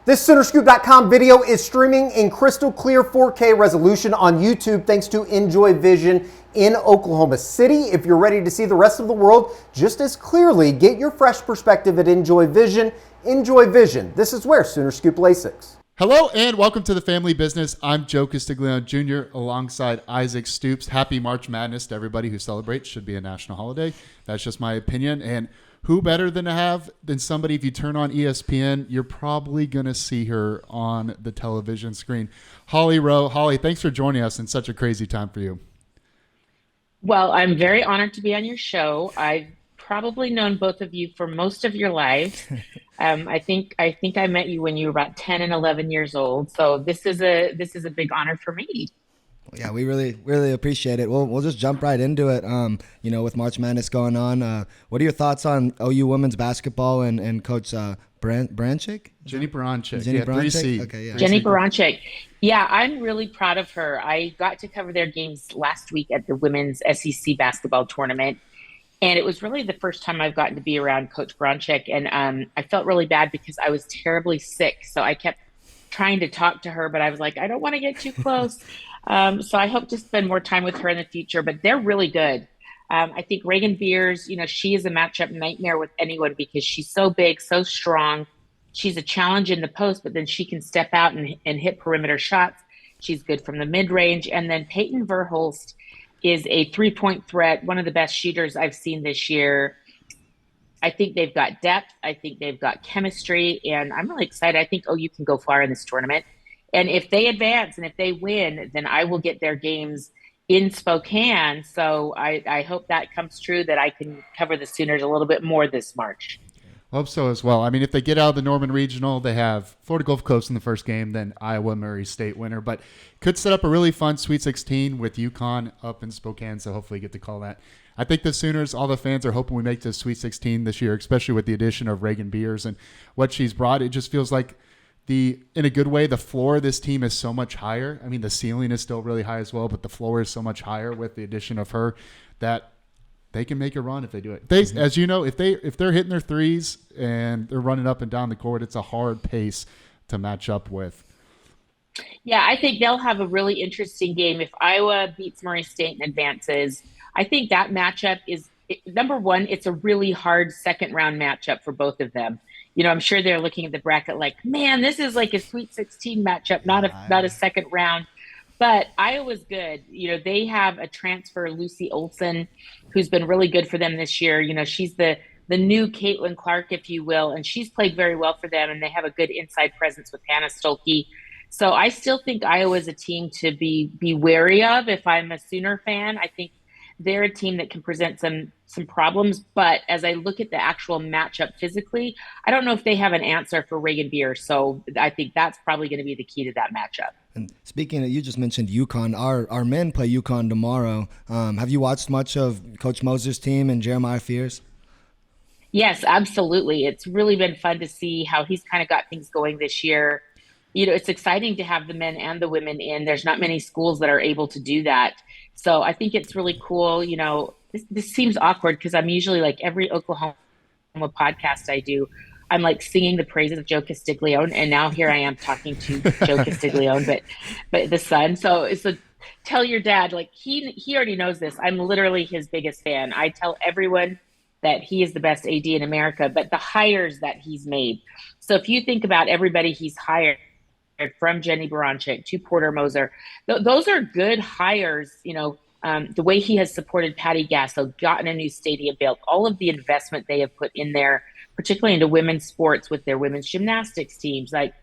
This SoonerScoop.com video is streaming in crystal clear 4K resolution on YouTube thanks to Enjoy Vision in Oklahoma City. If you're ready to see the rest of the world just as clearly, get your fresh perspective at Enjoy Vision. Enjoy Vision. This is where Sooner Scoop LASIX. Hello and welcome to the Family Business. I'm Joe Castiglione Jr. alongside Isaac Stoops. Happy March Madness to everybody who celebrates. Should be a national holiday. That's just my opinion. And who better than to have than somebody, if you turn on ESPN, you're probably going to see her on the television screen. Holly Rowe. Holly, thanks for joining us in such a crazy time for you. Well, I'm very honored to be on your show. I've probably known both of you for most of your lives. I think I met you when you were about 10 and 11 years old. So this is a big honor for me. Yeah, we really appreciate it. We'll just jump right into it. With March Madness going on, what are your thoughts on OU women's basketball and Coach Brent Venables? Jennie Baranczyk. Jennie Baranczyk? 3 seed. Okay, yeah. Jennie Baranczyk. Yeah, I'm really proud of her. I got to cover their games last week at the women's SEC basketball tournament. And it was really the first time I've gotten to be around Coach Baranczyk. And I felt really bad because I was terribly sick. So I kept trying to talk to her, but I was like, I don't want to get too close. So I hope to spend more time with her in the future, but they're really good. I think Reagan Beers, she is a matchup nightmare with anyone because she's so big, so strong. She's a challenge in the post, but then she can step out and hit perimeter shots. She's good from the mid-range. And then Peyton Verhulst is a three-point threat, one of the best shooters I've seen this year. I think they've got depth. I think they've got chemistry, and I'm really excited. I think OU can go far in this tournament. And if they advance and if they win, then I will get their games in Spokane. So I hope that comes true, that I can cover the Sooners a little bit more this March. Hope so as well. I mean, if they get out of the Norman Regional, they have Florida Gulf Coast in the first game, then Iowa Murray State winner. But could set up a really fun Sweet 16 with UConn up in Spokane, so hopefully get to call that. I think the Sooners, all the fans are hoping we make the Sweet 16 this year, especially with the addition of Reagan Beers and what she's brought. It just feels like in a good way, the floor of this team is so much higher. I mean, the ceiling is still really high as well, but the floor is so much higher with the addition of her that they can make a run if they do it. As you know, if they're hitting their threes and they're running up and down the court, it's a hard pace to match up with. Yeah, I think they'll have a really interesting game. If Iowa beats Murray State and advances, I think that matchup is, number one, it's a really hard second-round matchup for both of them. I'm sure they're looking at the bracket like, man, this is like a Sweet 16 matchup, not a second round. But Iowa's good. They have a transfer, Lucy Olson, who's been really good for them this year. She's the new Caitlin Clark, if you will, and she's played very well for them, and they have a good inside presence with Hannah Stolke. So I still think Iowa's a team to be wary of if I'm a Sooner fan. I think they're a team that can present some problems, but as I look at the actual matchup physically, I don't know if they have an answer for Reagan Beer. So I think that's probably going to be the key to that matchup. And speaking of, you just mentioned UConn. Our men play UConn tomorrow. Have you watched much of Coach Moser's team and Jeremiah Fears? Yes, absolutely. It's really been fun to see how he's kind of got things going this year. It's exciting to have the men and the women in. There's not many schools that are able to do that. So I think it's really cool. This seems awkward because I'm usually like every Oklahoma podcast I do, I'm like singing the praises of Joe Castiglione. And now here I am talking to Joe Castiglione, but the son. So tell your dad, like he already knows this. I'm literally his biggest fan. I tell everyone that he is the best AD in America, but the hires that he's made. So if you think about everybody he's hired, from Jennie Baranczyk to Porter Moser, those are good hires. The way he has supported Patty Gasso, gotten a new stadium built, all of the investment they have put in there, particularly into women's sports with their women's gymnastics teams. Like,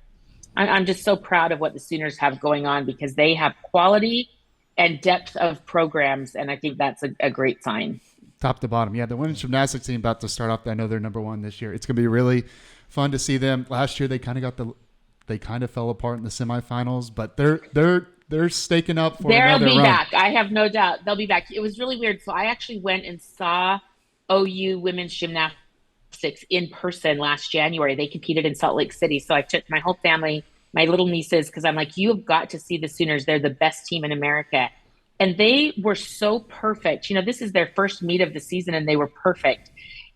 I'm just so proud of what the Sooners have going on because they have quality and depth of programs, and I think that's a great sign. Top to bottom. Yeah, the women's gymnastics team about to start off. I know they're number one this year. It's going to be really fun to see them. Last year, they kind of fell apart in the semifinals, but they're staking up for another run. They'll be back. I have no doubt they'll be back. It was really weird. So I actually went and saw OU women's gymnastics in person last January. They competed in Salt Lake City. So I took my whole family, my little nieces, because I'm like, you have got to see the Sooners. They're the best team in America. And they were so perfect. This is their first meet of the season, and they were perfect.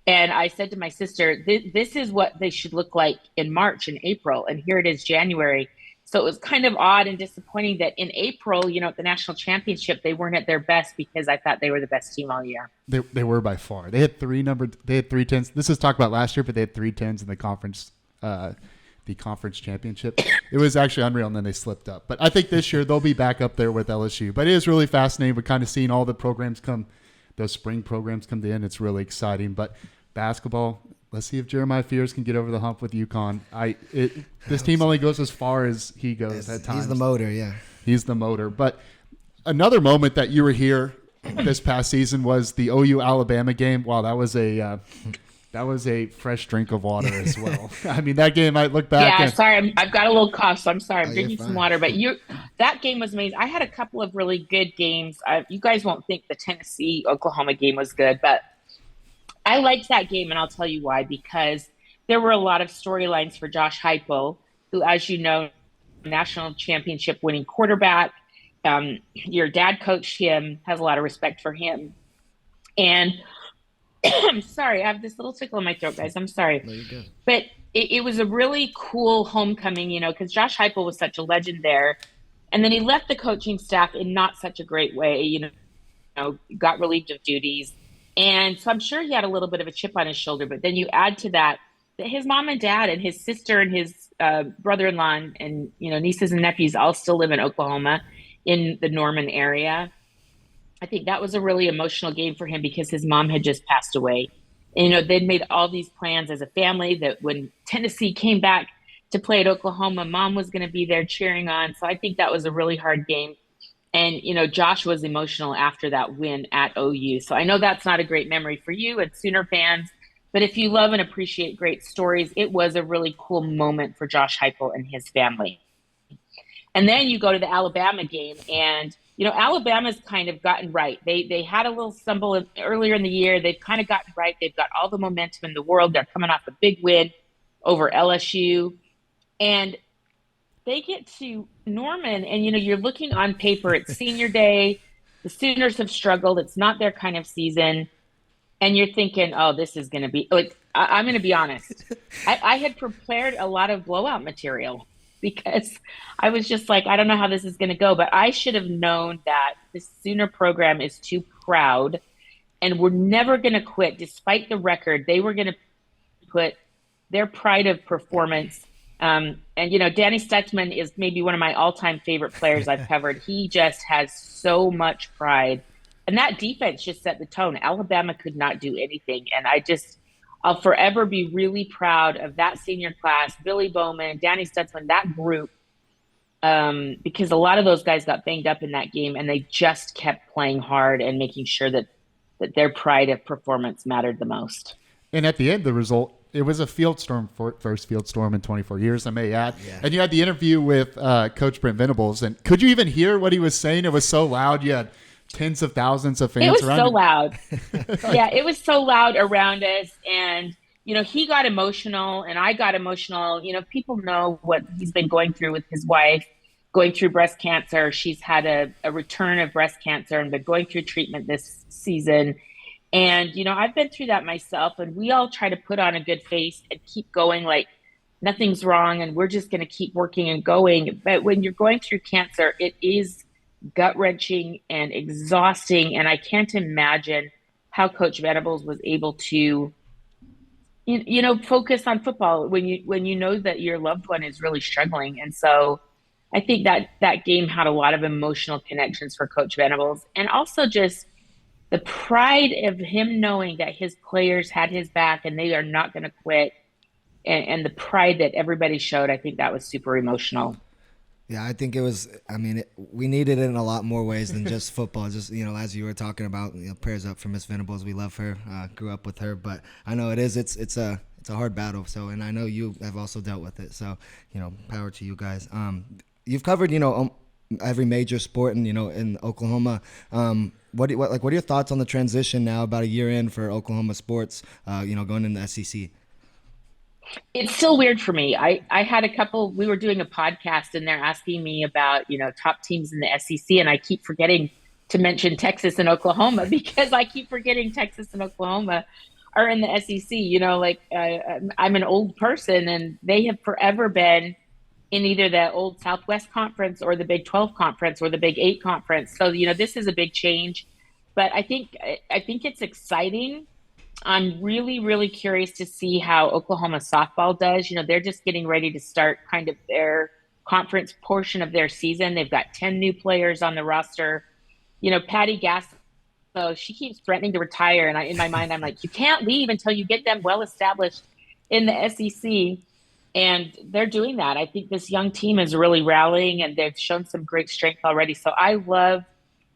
And I said to my sister, this is what they should look like in March and April. And here it is January. So it was kind of odd and disappointing that in April, at the national championship, they weren't at their best because I thought they were the best team all year. They were by far. They had three 10s. This is talked about last year, but they had 3 10s in the conference championship. It was actually unreal, and then they slipped up. But I think this year they'll be back up there with LSU. But it is really fascinating. We're kind of seeing all the programs those spring programs come in. It's really exciting. But basketball, let's see if Jeremiah Fears can get over the hump with UConn. This team only goes as far as he goes at times. He's the motor, yeah. He's the motor. But another moment that you were here this past season was the OU Alabama game. Wow, that was a fresh drink of water as well. I mean, that game, I look back. Yeah, sorry, I've got a little cough, so I'm sorry. I'm you're drinking fine. some water. But that game was amazing. I had a couple of really good games. You guys won't think the Tennessee-Oklahoma game was good, but I liked that game, and I'll tell you why. Because there were a lot of storylines for Josh Heupel, who, as you know, national championship winning quarterback. Your dad coached him, has a lot of respect for him. And I'm sorry, I have this little tickle in my throat, guys. I'm sorry. No, you're good. But it was a really cool homecoming, because Josh Heupel was such a legend there. And then he left the coaching staff in not such a great way, got relieved of duties. And so I'm sure he had a little bit of a chip on his shoulder. But then you add to that his mom and dad and his sister and his brother-in-law and nieces and nephews all still live in Oklahoma in the Norman area. I think that was a really emotional game for him because his mom had just passed away. And, they'd made all these plans as a family that when Tennessee came back to play at Oklahoma, mom was going to be there cheering on. So I think that was a really hard game. And, Josh was emotional after that win at OU. So I know that's not a great memory for you and Sooner fans, but if you love and appreciate great stories, it was a really cool moment for Josh Heupel and his family. And then you go to the Alabama game, and Alabama's kind of gotten right. They had a little stumble earlier in the year. They've kind of gotten right. They've got all the momentum in the world. They're coming off a big win over LSU. And they get to Norman, and, you're looking on paper. It's senior day. The Sooners have struggled. It's not their kind of season. And you're thinking, oh, this is going to be – I'm going to be honest. I had prepared a lot of blowout material because I was just like, I don't know how this is going to go. But I should have known that the Sooner program is too proud and we're never going to quit. Despite the record, they were going to put their pride of performance. And, Danny Stutzman is maybe one of my all-time favorite players I've covered. He just has so much pride. And that defense just set the tone. Alabama could not do anything. And I'll forever be really proud of that senior class, Billy Bowman, Danny Stutzman, that group, because a lot of those guys got banged up in that game, and they just kept playing hard and making sure that their pride of performance mattered the most. And at the end, the result, it was a field storm, first field storm in 24 years, I may add. Yeah. And you had the interview with Coach Brent Venables, and could you even hear what he was saying? It was so loud. You had tens of thousands of fans around. It was so loud. Yeah, it was so loud around us. And, he got emotional and I got emotional. People know what he's been going through with his wife, going through breast cancer. She's had a return of breast cancer and been going through treatment this season. And, I've been through that myself, and we all try to put on a good face and keep going like nothing's wrong and we're just going to keep working and going. But when you're going through cancer, it is gut-wrenching and exhausting, and I can't imagine how Coach Venables was able to focus on football when you know that your loved one is really struggling. And so I think that game had a lot of emotional connections for Coach Venables, and also just the pride of him knowing that his players had his back and they are not going to quit, and the pride that everybody showed. I think that was super emotional. Yeah, I think it was. I mean, we needed it in a lot more ways than just football. Just as you were talking about, prayers up for Miss Venables. We love her. Grew up with her, but I know it's a hard battle. So, and I know you have also dealt with it. So, power to you guys. You've covered every major sport in Oklahoma. What are your thoughts on the transition now, about a year in for Oklahoma sports? Going in the SEC. It's still weird for me. I had we were doing a podcast and they're asking me about, top teams in the SEC, and I keep forgetting to mention Texas and Oklahoma because I keep forgetting Texas and Oklahoma are in the SEC. I'm an old person, and they have forever been in either the old Southwest Conference or the Big 12 Conference or the Big 8 Conference. So, this is a big change. But I think it's exciting. I'm really, really curious to see how Oklahoma softball does. They're just getting ready to start kind of their conference portion of their season. They've got 10 new players on the roster. Patty Gasso, she keeps threatening to retire. And in my mind, I'm like, you can't leave until you get them well established in the SEC. And they're doing that. I think this young team is really rallying, and they've shown some great strength already. So I love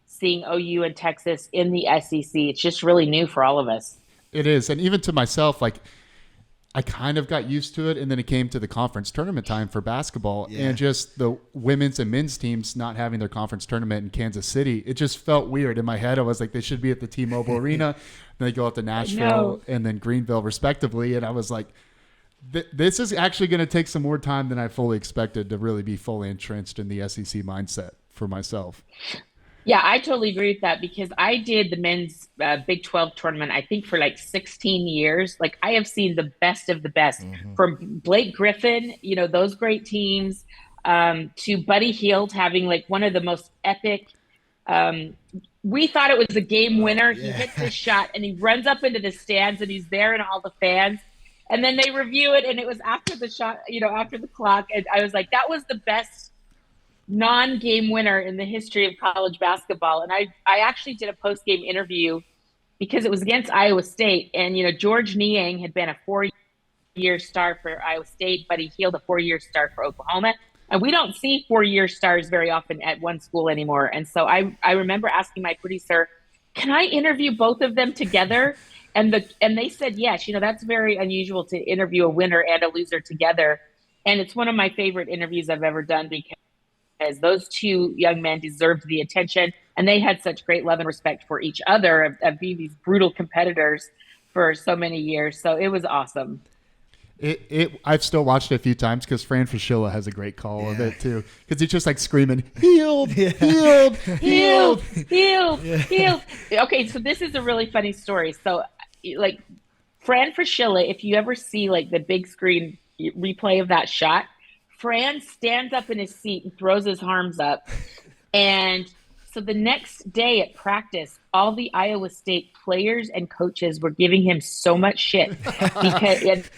seeing OU and Texas in the SEC. It's just really new for all of us. It is. And even to myself, like, I kind of got used to it, and then it came to the conference tournament time for basketball, and just the women's and men's teams not having their conference tournament in Kansas City. It just felt weird. In my head, I was like, they should be at the T-Mobile Arena. Then they go out to Nashville and then Greenville, respectively. And I was like, this is actually going to take some more time than I fully expected to really be fully entrenched in the SEC mindset for myself. Yeah, I totally agree with that, because I did the men's Big 12 tournament, I think, for like 16 years. Like, I have seen the best of the best, from Blake Griffin, those great teams, to Buddy Hield having like one of the most epic. We thought it was a game winner. He hits his shot and he runs up into the stands, and he's there and all the fans. And then they review it, and it was after the shot, after the clock. And I was like, that was the best non-game winner in the history of college basketball. And I actually did a post-game interview, because it was against Iowa State. And, George Niang had been a 4-year star for Iowa State, but he Hield a 4-year star for Oklahoma. And we don't see 4-year stars very often at one school anymore. And so I remember asking my producer, can I interview both of them together? And they said yes. That's very unusual to interview a winner and a loser together. And it's one of my favorite interviews I've ever done, because those two young men deserved the attention, and they had such great love and respect for each other of being these brutal competitors for so many years. So it was awesome. I've still watched it a few times, because Fran Fraschilla has a great call of it too, because he's just like screaming, Hield, Hield, Hield, Hield, Hield. Okay, so this is a really funny story. So, like, Fran Fraschilla, if you ever see like the big screen replay of that shot, Fran stands up in his seat and throws his arms up. And so the next day at practice, all the Iowa State players and coaches were giving him so much shit, because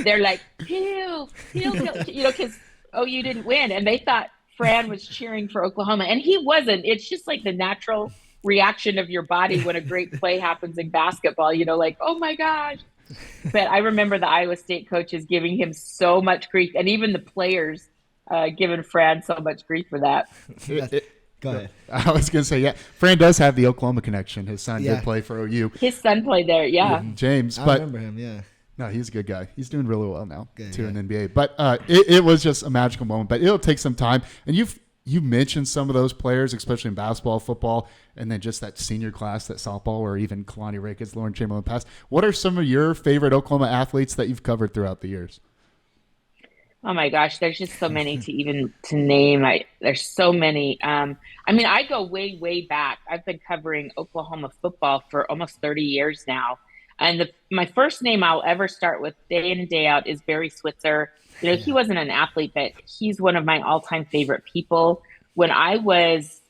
they're like, Hield, because OU didn't win. And they thought Fran was cheering for Oklahoma, and he wasn't. It's just like the natural reaction of your body when a great play happens in basketball, like, oh my gosh. But I remember the Iowa State coaches giving him so much grief, and even the players giving Fran so much grief for that. Go ahead. I was going to say, yeah, Fran does have the Oklahoma connection. His son did play for OU. His son played there, James. I remember him, yeah. No, he's a good guy. He's doing really well now, too, in the NBA. But it was just a magical moment. But it'll take some time. And you mentioned some of those players, especially in basketball, football, and then just that senior class, that softball, or even Kalani Ricketts, Lauren Chamberlain Pass. What are some of your favorite Oklahoma athletes that you've covered throughout the years? Oh my gosh, there's just so many to name. There's so many. I go way, way back. I've been covering Oklahoma football for almost 30 years now. And my first name I'll ever start with day in and day out is Barry Switzer. He wasn't an athlete, but he's one of my all-time favorite people. When I was,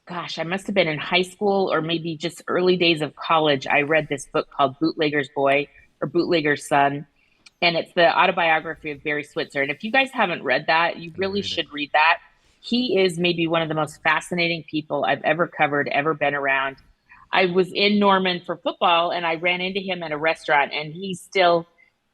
I must have been in high school or maybe just early days of college, I read this book called Bootlegger's Boy or Bootlegger's Son. And it's the autobiography of Barry Switzer. And if you guys haven't read that, you really should read that. He is maybe one of the most fascinating people I've ever covered, ever been around. I was in Norman for football, and I ran into him at a restaurant, and he's still,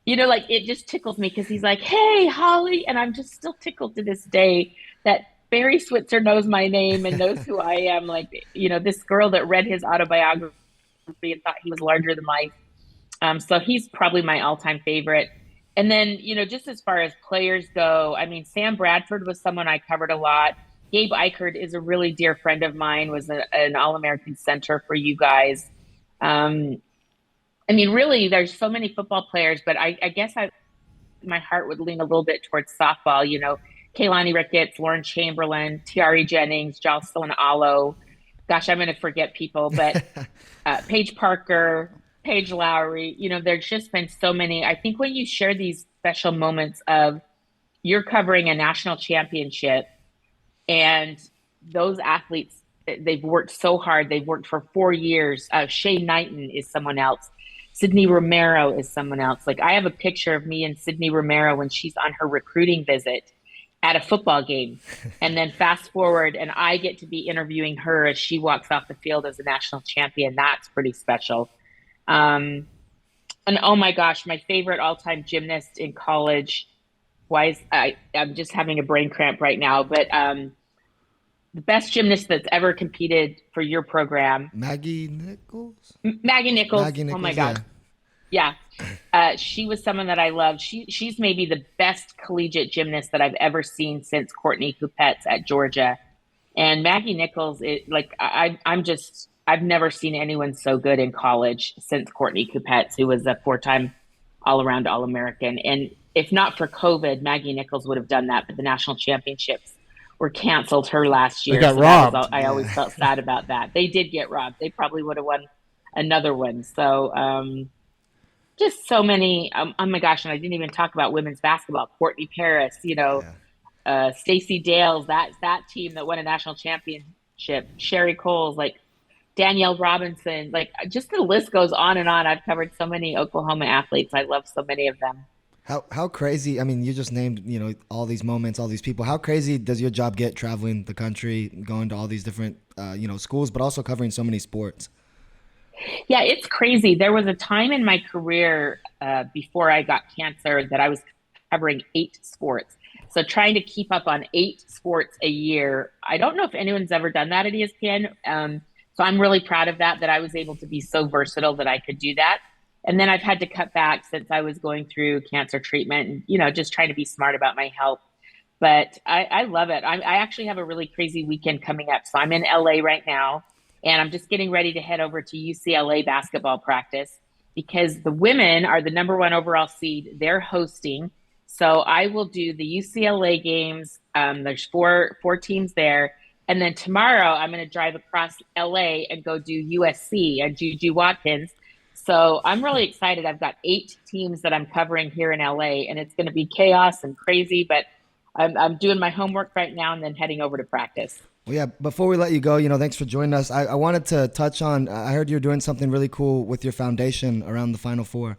it just tickles me, because he's like, hey, Holly. And I'm just still tickled to this day that Barry Switzer knows my name and knows who I am. Like, this girl that read his autobiography and thought he was larger than life. So he's probably my all-time favorite. And then, just as far as players go, Sam Bradford was someone I covered a lot. Gabe Eichert is a really dear friend of mine, was an All-American center for you guys. Really, there's so many football players, but I guess my heart would lean a little bit towards softball. Kalani Ricketts, Lauren Chamberlain, Tiare Jennings, Jocelyn Allo. Gosh, I'm going to forget people, but Paige Parker, Paige Lowry. There's just been so many. I think when you share these special moments of you're covering a national championship and those athletes, they've worked so hard. They've worked for 4 years. Shay Knighton is someone else. Sydney Romero is someone else. Like, I have a picture of me and Sydney Romero when she's on her recruiting visit at a football game. And then fast forward, and I get to be interviewing her as she walks off the field as a national champion. That's pretty special. And oh my gosh, my favorite all-time gymnast in college. I'm just having a brain cramp right now, but the best gymnast that's ever competed for your program. Maggie Nichols? Maggie Nichols. Maggie Nichols. Oh my God. Yeah. She was someone that I loved. She's maybe the best collegiate gymnast that I've ever seen since Courtney Kupets at Georgia. And Maggie Nichols, I've never seen anyone so good in college since Courtney Kupets, who was a 4-time all-around All-American. And if not for COVID, Maggie Nichols would have done that, but the national championships were canceled her last year. They got robbed. I always felt sad about that. They did get robbed. They probably would have won another one. So just so many. Oh my gosh, and I didn't even talk about women's basketball. Courtney Paris, Stacey Dales, that team that won a national championship. Sherry Coles, like Danielle Robinson, like just the list goes on and on. I've covered so many Oklahoma athletes. I love so many of them. How crazy, I mean, you just named, all these moments, all these people. How crazy does your job get traveling the country, going to all these different, schools, but also covering so many sports? Yeah, it's crazy. There was a time in my career before I got cancer that I was covering 8 sports. So trying to keep up on 8 sports a year, I don't know if anyone's ever done that at ESPN. So I'm really proud of that I was able to be so versatile that I could do that. And then I've had to cut back since I was going through cancer treatment and, just trying to be smart about my health. But I love it. I actually have a really crazy weekend coming up. So I'm in LA right now, and I'm just getting ready to head over to UCLA basketball practice because the women are the #1 overall seed. They're hosting. So I will do the UCLA games. There's four teams there. And then tomorrow I'm going to drive across LA and go do USC and Juju Watkins. So I'm really excited. I've got 8 teams that I'm covering here in LA, and it's going to be chaos and crazy, but I'm doing my homework right now and then heading over to practice. Well, yeah, before we let you go, thanks for joining us. I wanted to touch on, I heard you're doing something really cool with your foundation around the Final Four.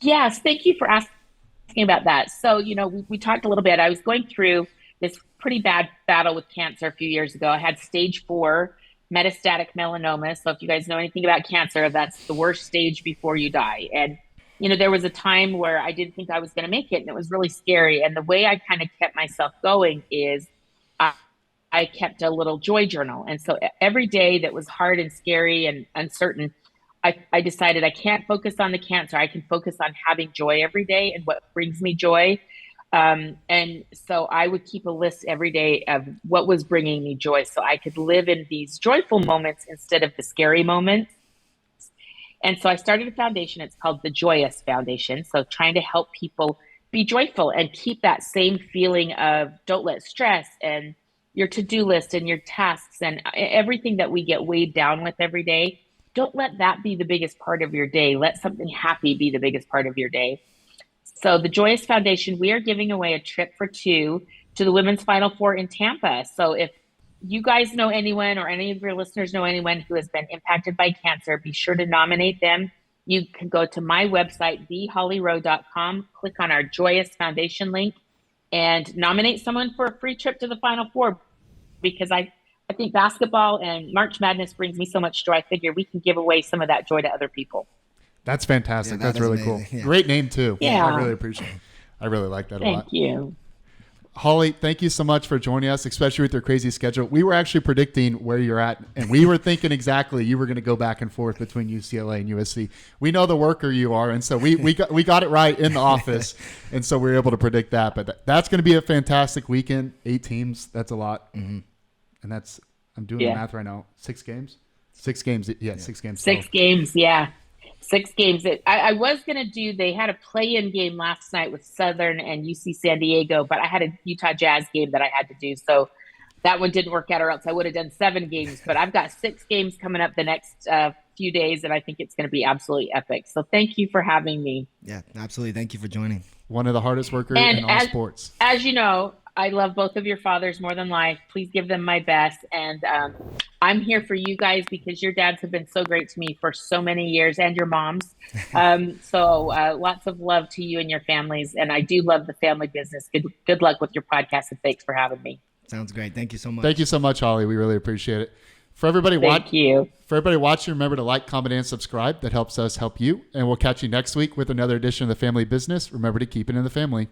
Yes, thank you for asking about that. So, we talked a little bit. I was going through this pretty bad battle with cancer a few years ago. I had stage 4 metastatic melanoma. So if you guys know anything about cancer, that's the worst stage before you die. And, there was a time where I didn't think I was going to make it, and it was really scary. And the way I kind of kept myself going is I kept a little joy journal. And so every day that was hard and scary and uncertain, I decided I can't focus on the cancer. I can focus on having joy every day and what brings me joy. And so I would keep a list every day of what was bringing me joy so I could live in these joyful moments instead of the scary moments. And so I started a foundation. It's called the Joyous Foundation. So trying to help people be joyful and keep that same feeling of don't let stress and your to-do list and your tasks and everything that we get weighed down with every day. Don't let that be the biggest part of your day. Let something happy be the biggest part of your day. So the Joyous Foundation, we are giving away a trip for 2 to the Women's Final Four in Tampa. So if you guys know anyone or any of your listeners know anyone who has been impacted by cancer, be sure to nominate them. You can go to my website, thehollyrowe.com, click on our Joyous Foundation link, and nominate someone for a free trip to the Final Four. Because I think basketball and March Madness brings me so much joy. I figure we can give away some of that joy to other people. That's fantastic. Yeah, That's really amazing. cool. Yeah. Great name, too. Yeah. I really appreciate it. I really like that a lot. Thank you. Holly, thank you so much for joining us, especially with your crazy schedule. We were actually predicting where you're at, and we were thinking exactly you were going to go back and forth between UCLA and USC. We know the worker you are, and so we got it right in the office, and so we were able to predict that. But that's going to be a fantastic weekend. 8 teams, that's a lot. Mm-hmm. And that's, I'm doing the math right now, 6 games? 6 games, yeah. 6 games. 6 games, yeah. 6 games. I was going to do, they had a play-in game last night with Southern and UC San Diego, but I had a Utah Jazz game that I had to do. So that one didn't work out, or else I would have done 7 games. But I've got 6 games coming up the next few days, and I think it's going to be absolutely epic. So thank you for having me. Yeah, absolutely. Thank you for joining. One of the hardest workers And in all sports. as you know, I love both of your fathers more than life. Please give them my best. And I'm here for you guys because your dads have been so great to me for so many years, and your moms. So lots of love to you and your families. And I do love the family business. Good luck with your podcast, and thanks for having me. Sounds great. Thank you so much. Thank you so much, Holly. We really appreciate it. For everybody watching, remember to like, comment, and subscribe. That helps us help you. And we'll catch you next week with another edition of the Family Business. Remember to keep it in the family.